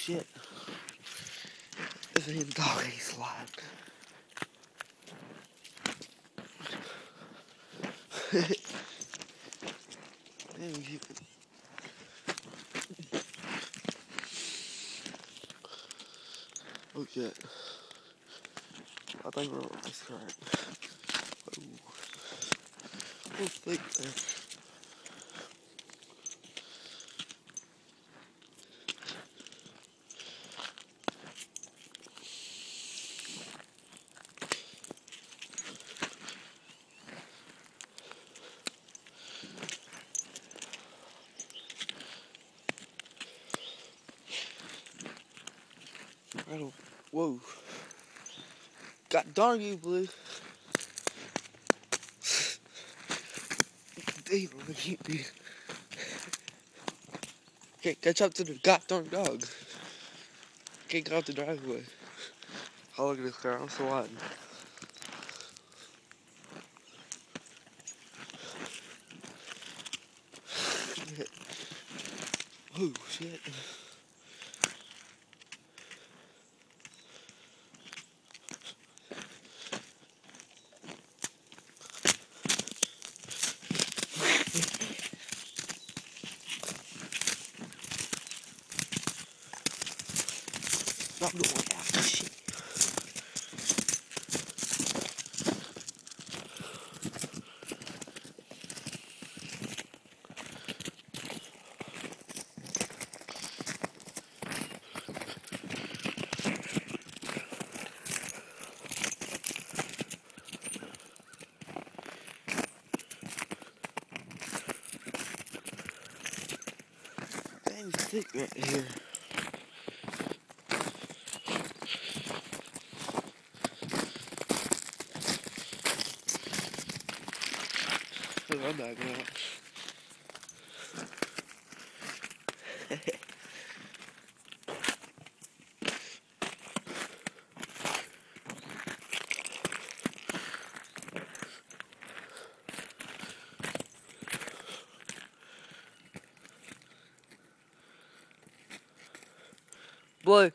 shit. This ain't doggy slide. Oh shit. I think we're on this correct. Oh, sleep there. Whoa. God darn you, Blue. Damn, I can't be. Can't catch up to the goddamn dog. Can't get out the driveway. Oh, look at this car. I'm so wide. Oh, shit. Stop going after shit. Dang stick right here. Look, I'm backing out. Boy.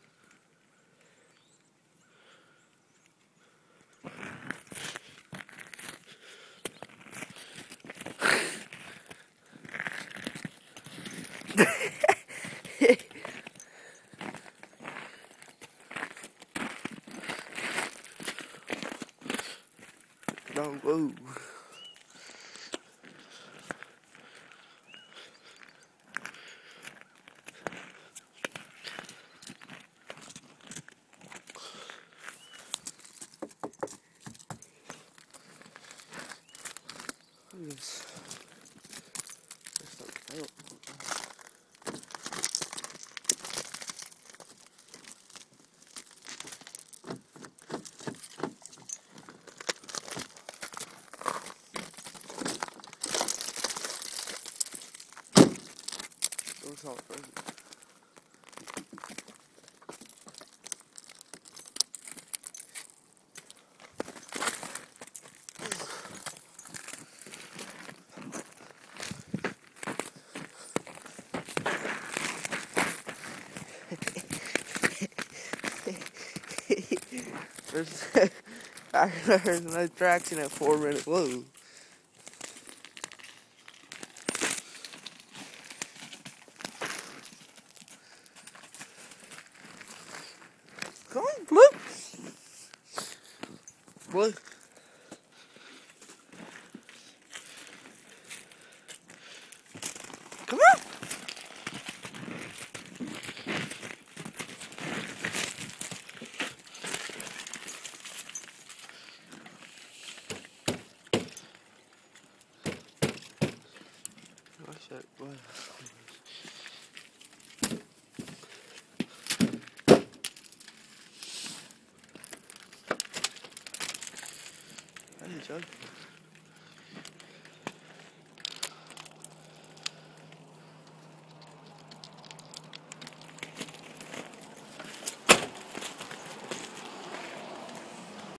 No, whoa. Yes. What's all crazy? There's no traction at 4 minute low. Come on, Blue. Blue. Come on. Oh, shit. Boy. I ain't joking.